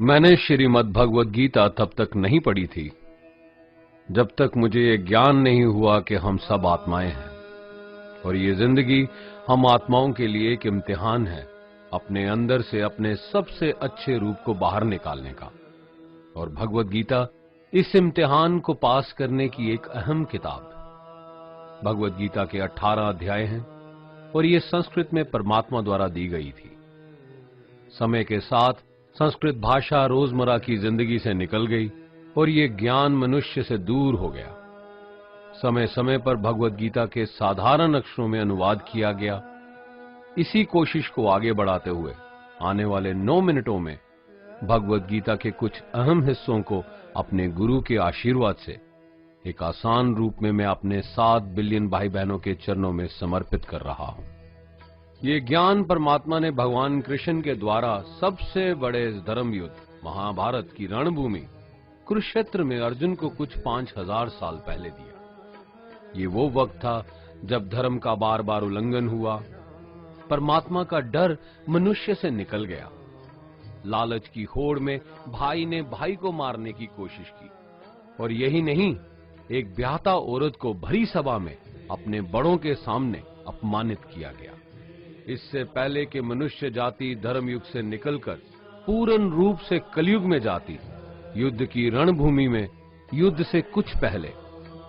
मैंने श्रीमद् भगवद गीता तब तक नहीं पढ़ी थी जब तक मुझे ये ज्ञान नहीं हुआ कि हम सब आत्माएं हैं और ये जिंदगी हम आत्माओं के लिए एक इम्तिहान है अपने अंदर से अपने सबसे अच्छे रूप को बाहर निकालने का। और भगवद गीता इस इम्तिहान को पास करने की एक अहम किताब। भगवद गीता के 18 अध्याय हैं और ये संस्कृत में परमात्मा द्वारा दी गई थी। समय के साथ संस्कृत भाषा रोजमर्रा की जिंदगी से निकल गई और ये ज्ञान मनुष्य से दूर हो गया। समय समय पर भगवद गीता के साधारण अक्षरों में अनुवाद किया गया। इसी कोशिश को आगे बढ़ाते हुए आने वाले 9 मिनटों में भगवद गीता के कुछ अहम हिस्सों को अपने गुरु के आशीर्वाद से एक आसान रूप में मैं अपने 7 बिलियन भाई बहनों के चरणों में समर्पित कर रहा हूं। ये ज्ञान परमात्मा ने भगवान कृष्ण के द्वारा सबसे बड़े धर्म युद्ध महाभारत की रणभूमि कुरुक्षेत्र में अर्जुन को कुछ 5000 साल पहले दिया। ये वो वक्त था जब धर्म का बार बार उल्लंघन हुआ, परमात्मा का डर मनुष्य से निकल गया। लालच की होड़ में भाई ने भाई को मारने की कोशिश की और यही नहीं, एक ब्याहता औरत को भरी सभा में अपने बड़ों के सामने अपमानित किया गया। इससे पहले कि मनुष्य जाति धर्म युग से निकलकर पूर्ण रूप से कलयुग में जाती, युद्ध की रणभूमि में युद्ध से कुछ पहले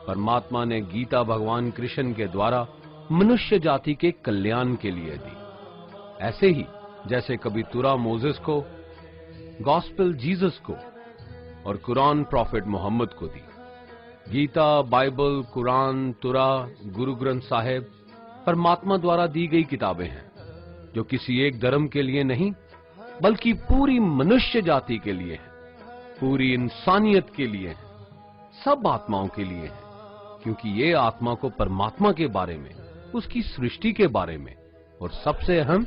परमात्मा ने गीता भगवान कृष्ण के द्वारा मनुष्य जाति के कल्याण के लिए दी। ऐसे ही जैसे कभी तुरा मोसेस को, गॉस्पेल जीसस को और कुरान प्रॉफिट मोहम्मद को दी। गीता, बाइबल, कुरान, तुरा, गुरु ग्रंथ साहिब परमात्मा द्वारा दी गई किताबें हैं जो किसी एक धर्म के लिए नहीं बल्कि पूरी मनुष्य जाति के लिए है, पूरी इंसानियत के लिए है, सब आत्माओं के लिए है। क्योंकि ये आत्मा को परमात्मा के बारे में, उसकी सृष्टि के बारे में और सबसे अहम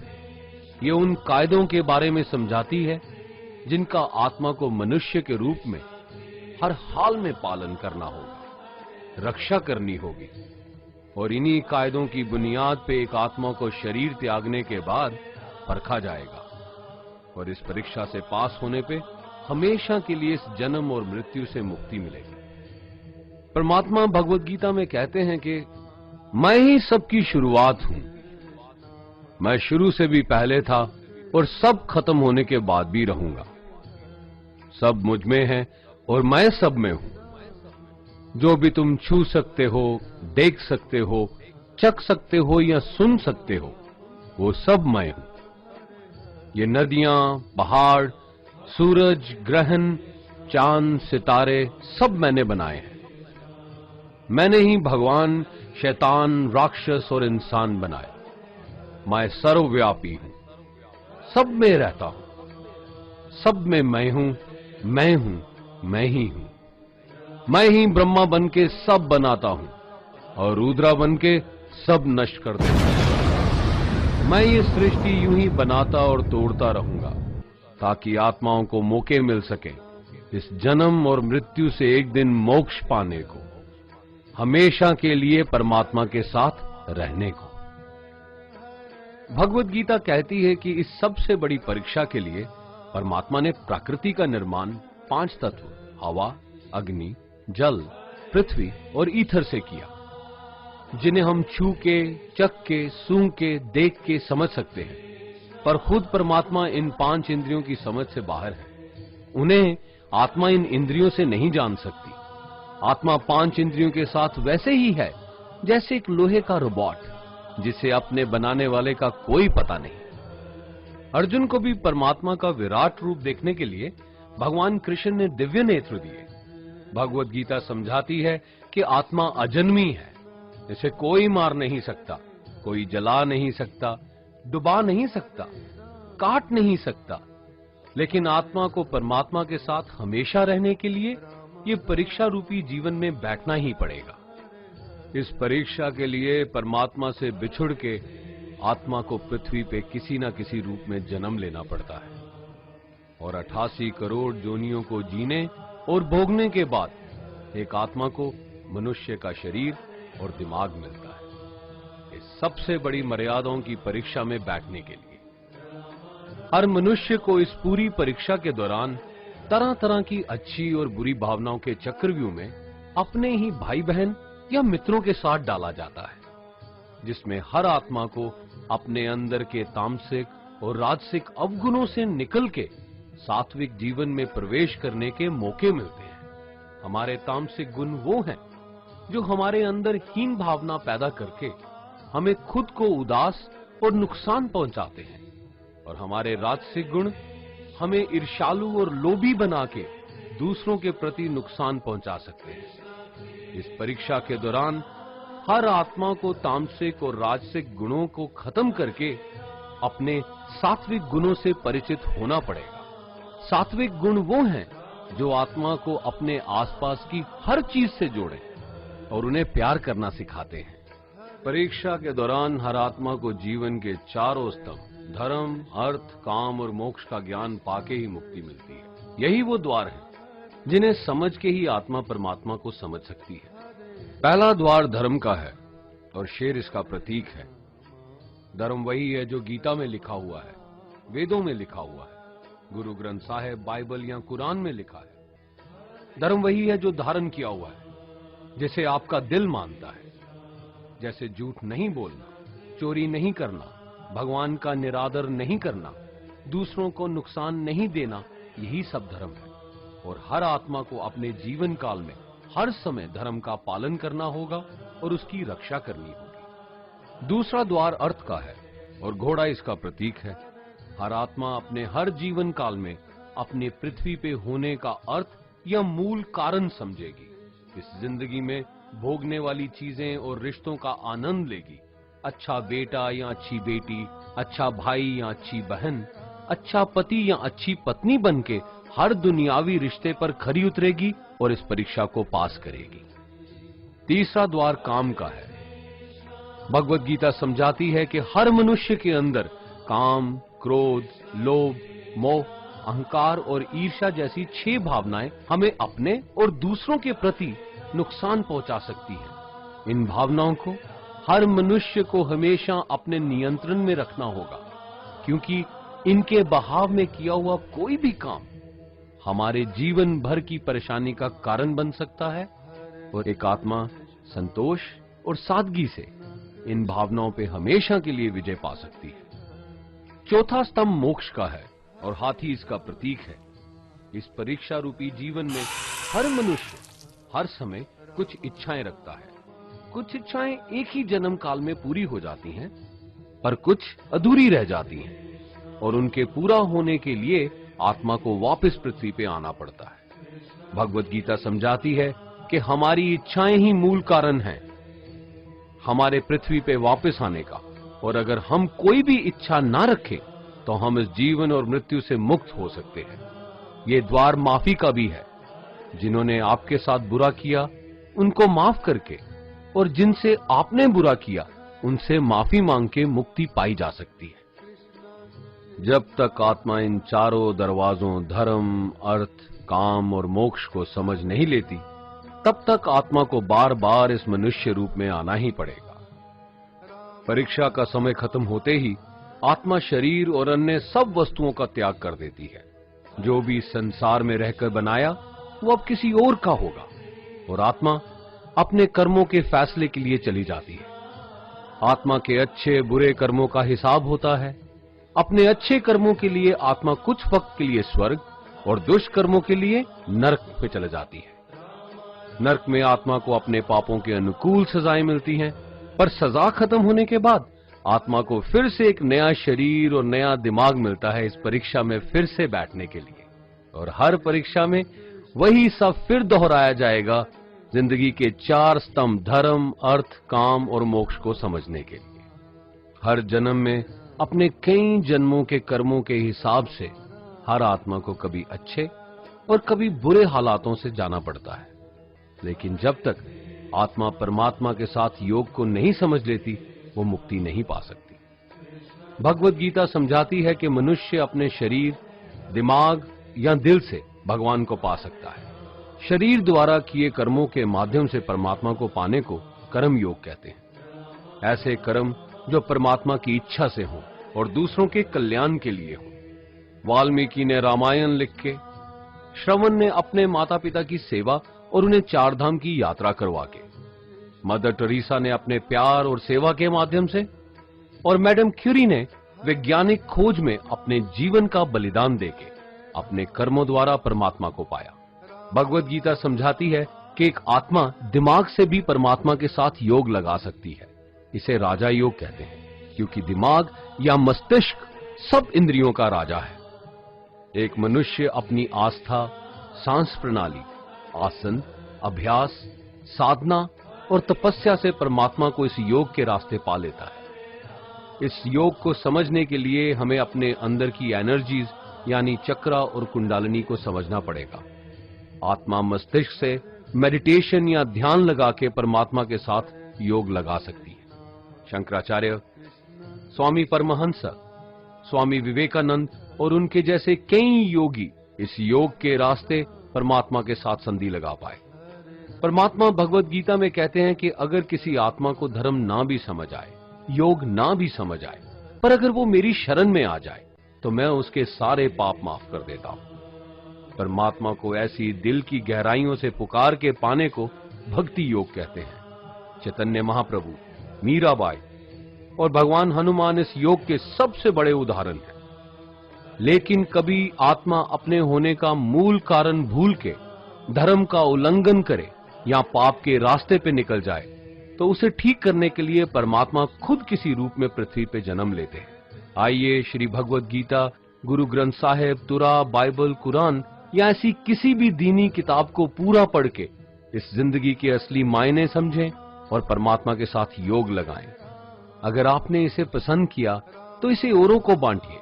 ये उन कायदों के बारे में समझाती है जिनका आत्मा को मनुष्य के रूप में हर हाल में पालन करना होगा, रक्षा करनी होगी। और इन्हीं कायदों की बुनियाद पे एक आत्मा को शरीर त्यागने के बाद परखा जाएगा और इस परीक्षा से पास होने पे हमेशा के लिए इस जन्म और मृत्यु से मुक्ति मिलेगी। परमात्मा भगवद गीता में कहते हैं कि मैं ही सबकी शुरुआत हूं, मैं शुरू से भी पहले था और सब खत्म होने के बाद भी रहूंगा। सब मुझ में है और मैं सब में हूं। जो भी तुम छू सकते हो, देख सकते हो, चख सकते हो या सुन सकते हो, वो सब मैं हूं। ये नदियां, पहाड़, सूरज, ग्रहण, चांद, सितारे सब मैंने बनाए हैं। मैंने ही भगवान, शैतान, राक्षस और इंसान बनाए। मैं सर्वव्यापी हूं, सब में रहता हूं, सब में मैं हूं, मैं ही हूं। मैं ही ब्रह्मा बन के सब बनाता हूं और रुद्रा बन के सब नष्ट कर देता हूं। मैं ये सृष्टि यूं ही बनाता और तोड़ता रहूंगा ताकि आत्माओं को मौके मिल सके इस जन्म और मृत्यु से एक दिन मोक्ष पाने को, हमेशा के लिए परमात्मा के साथ रहने को। भगवद गीता कहती है कि इस सबसे बड़ी परीक्षा के लिए परमात्मा ने प्रकृति का निर्माण 5 तत्व हवा, अग्नि, जल, पृथ्वी और ईथर से किया, जिन्हें हम छू के, चख के, सूंघ के, देख के समझ सकते हैं। पर खुद परमात्मा इन 5 इंद्रियों की समझ से बाहर है। उन्हें आत्मा इन इंद्रियों से नहीं जान सकती। आत्मा 5 इंद्रियों के साथ वैसे ही है जैसे एक लोहे का रोबोट जिसे अपने बनाने वाले का कोई पता नहीं। अर्जुन को भी परमात्मा का विराट रूप देखने के लिए भगवान कृष्ण ने दिव्य नेत्र दिए। भगवद गीता समझाती है कि आत्मा अजन्मी है, इसे कोई मार नहीं सकता, कोई जला नहीं सकता, डुबा नहीं सकता, काट नहीं सकता। लेकिन आत्मा को परमात्मा के साथ हमेशा रहने के लिए ये परीक्षा रूपी जीवन में बैठना ही पड़ेगा। इस परीक्षा के लिए परमात्मा से बिछुड़ के आत्मा को पृथ्वी पे किसी न किसी रूप में जन्म लेना पड़ता है और 88 करोड़ जोनियों को जीने और भोगने के बाद एक आत्मा को मनुष्य का शरीर और दिमाग मिलता है इस सबसे बड़ी मर्यादाओं की परीक्षा में बैठने के लिए। हर मनुष्य को इस पूरी परीक्षा के दौरान तरह तरह की अच्छी और बुरी भावनाओं के चक्रव्यूह में अपने ही भाई बहन या मित्रों के साथ डाला जाता है, जिसमें हर आत्मा को अपने अंदर के तामसिक और राजसिक अवगुणों से निकल के सात्विक जीवन में प्रवेश करने के मौके मिलते हैं। हमारे तामसिक गुण वो हैं जो हमारे अंदर हीन भावना पैदा करके हमें खुद को उदास और नुकसान पहुंचाते हैं, और हमारे राजसिक गुण हमें ईर्ष्यालु और लोभी बना के दूसरों के प्रति नुकसान पहुंचा सकते हैं। इस परीक्षा के दौरान हर आत्मा को तामसिक और राजसिक गुणों को खत्म करके अपने सात्विक गुणों से परिचित होना पड़ेगा। सात्विक गुण वो हैं जो आत्मा को अपने आसपास की हर चीज से जोड़े और उन्हें प्यार करना सिखाते हैं। परीक्षा के दौरान हर आत्मा को जीवन के चारों स्तंभ धर्म, अर्थ, काम और मोक्ष का ज्ञान पाके ही मुक्ति मिलती है। यही वो द्वार है जिन्हें समझ के ही आत्मा परमात्मा को समझ सकती है। पहला द्वार धर्म का है और शेर इसका प्रतीक है। धर्म वही है जो गीता में लिखा हुआ है, वेदों में लिखा हुआ है, गुरु ग्रंथ साहिब, बाइबल या कुरान में लिखा है। धर्म वही है जो धारण किया हुआ है, जिसे आपका दिल मानता है, जैसे झूठ नहीं बोलना, चोरी नहीं करना, भगवान का निरादर नहीं करना, दूसरों को नुकसान नहीं देना, यही सब धर्म है। और हर आत्मा को अपने जीवन काल में हर समय धर्म का पालन करना होगा और उसकी रक्षा करनी होगी। दूसरा द्वार अर्थ का है और घोड़ा इसका प्रतीक है। हर आत्मा अपने हर जीवन काल में अपने पृथ्वी पे होने का अर्थ या मूल कारण समझेगी। इस जिंदगी में भोगने वाली चीजें और रिश्तों का आनंद लेगी। अच्छा बेटा या अच्छी बेटी, अच्छा भाई या अच्छी बहन, अच्छा पति या अच्छी पत्नी बनके हर दुनियावी रिश्ते पर खरी उतरेगी और इस परीक्षा को पास करेगी। तीसरा द्वार काम का है। भगवत गीता समझाती है कि हर मनुष्य के अंदर काम, क्रोध, लोभ, मोह, अहंकार और ईर्ष्या जैसी 6 भावनाएं हमें अपने और दूसरों के प्रति नुकसान पहुंचा सकती हैं। इन भावनाओं को हर मनुष्य को हमेशा अपने नियंत्रण में रखना होगा, क्योंकि इनके बहाव में किया हुआ कोई भी काम हमारे जीवन भर की परेशानी का कारण बन सकता है। और एक आत्मा संतोष और सादगी से इन भावनाओं पे हमेशा के लिए विजय पा सकती है। चौथा स्तंभ मोक्ष का है और हाथी इसका प्रतीक है। इस परीक्षा रूपी जीवन में हर मनुष्य हर समय कुछ इच्छाएं रखता है। कुछ इच्छाएं एक ही जन्म काल में पूरी हो जाती हैं, पर कुछ अधूरी रह जाती हैं और उनके पूरा होने के लिए आत्मा को वापस पृथ्वी पे आना पड़ता है। भगवत गीता समझाती है कि हमारी इच्छाएं ही मूल कारण हैं हमारे पृथ्वी पे वापस आने का, और अगर हम कोई भी इच्छा ना रखें तो हम इस जीवन और मृत्यु से मुक्त हो सकते हैं। ये द्वार माफी का भी है। जिन्होंने आपके साथ बुरा किया उनको माफ करके और जिनसे आपने बुरा किया उनसे माफी मांग के मुक्ति पाई जा सकती है। जब तक आत्मा इन चारों दरवाजों धर्म, अर्थ, काम और मोक्ष को समझ नहीं लेती, तब तक आत्मा को बार बार इस मनुष्य रूप में आना ही पड़ेगा। परीक्षा का समय खत्म होते ही आत्मा शरीर और अन्य सब वस्तुओं का त्याग कर देती है। जो भी संसार में रहकर बनाया वो अब किसी और का होगा, और आत्मा अपने कर्मों के फैसले के लिए चली जाती है। आत्मा के अच्छे बुरे कर्मों का हिसाब होता है। अपने अच्छे कर्मों के लिए आत्मा कुछ वक्त के लिए स्वर्ग और दुष्कर्मों के लिए नरक पे चले जाती है। नरक में आत्मा को अपने पापों के अनुकूल सजाएं मिलती हैं, पर सजा खत्म होने के बाद आत्मा को फिर से एक नया शरीर और नया दिमाग मिलता है इस परीक्षा में फिर से बैठने के लिए। और हर परीक्षा में वही सब फिर दोहराया जाएगा, जिंदगी के 4 स्तंभ धर्म, अर्थ, काम और मोक्ष को समझने के लिए। हर जन्म में अपने कई जन्मों के कर्मों के हिसाब से हर आत्मा को कभी अच्छे और कभी बुरे हालातों से जाना पड़ता है। लेकिन जब तक आत्मा परमात्मा के साथ योग को नहीं समझ लेती, वो मुक्ति नहीं पा सकती। भगवत गीता समझाती है कि मनुष्य अपने शरीर, दिमाग या दिल से भगवान को पा सकता है। शरीर द्वारा किए कर्मों के माध्यम से परमात्मा को पाने को कर्म योग कहते हैं। ऐसे कर्म जो परमात्मा की इच्छा से हों और दूसरों के कल्याण के लिए हों। वाल्मीकि ने रामायण लिख के श्रवण ने अपने माता पिता की सेवा और उन्हें चार धाम की यात्रा करवा के, मदर टेरेसा ने अपने प्यार और सेवा के माध्यम से, और मैडम क्यूरी ने वैज्ञानिक खोज में अपने जीवन का बलिदान देके अपने कर्मों द्वारा परमात्मा को पाया। भगवत गीता समझाती है कि एक आत्मा दिमाग से भी परमात्मा के साथ योग लगा सकती है। इसे राजा योग कहते हैं, क्योंकि दिमाग या मस्तिष्क सब इंद्रियों का राजा है। एक मनुष्य अपनी आस्था, सांस प्रणाली, आसन, अभ्यास, साधना और तपस्या से परमात्मा को इस योग के रास्ते पा लेता है। इस योग को समझने के लिए हमें अपने अंदर की एनर्जीज यानी चक्रा और कुंडालिनी को समझना पड़ेगा। आत्मा मस्तिष्क से मेडिटेशन या ध्यान लगा के परमात्मा के साथ योग लगा सकती है। शंकराचार्य, स्वामी परमहंस, स्वामी विवेकानंद और उनके जैसे कई योगी इस योग के रास्ते परमात्मा के साथ संधि लगा पाए। परमात्मा भगवत गीता में कहते हैं कि अगर किसी आत्मा को धर्म ना भी समझ आए, योग ना भी समझ आए, पर अगर वो मेरी शरण में आ जाए तो मैं उसके सारे पाप माफ कर देता हूं। परमात्मा को ऐसी दिल की गहराइयों से पुकार के पाने को भक्ति योग कहते हैं। चैतन्य महाप्रभु, मीराबाई और भगवान हनुमान इस योग के सबसे बड़े उदाहरण हैं। लेकिन कभी आत्मा अपने होने का मूल कारण भूल के धर्म का उल्लंघन करे या पाप के रास्ते पे निकल जाए तो उसे ठीक करने के लिए परमात्मा खुद किसी रूप में पृथ्वी पे जन्म लेते हैं। आइए श्री भगवत गीता, गुरु ग्रंथ साहिब, तुरा, बाइबल, कुरान या ऐसी किसी भी दीनी किताब को पूरा पढ़ के इस जिंदगी के असली मायने समझें और परमात्मा के साथ योग लगाएं। अगर आपने इसे पसंद किया तो इसे औरों को बांटिए,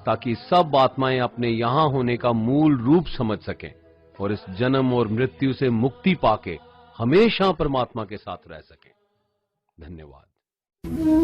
ताकि सब आत्माएं अपने यहां होने का मूल रूप समझ सकें और इस जन्म और मृत्यु से मुक्ति पाके हमेशा परमात्मा के साथ रह सकें। धन्यवाद।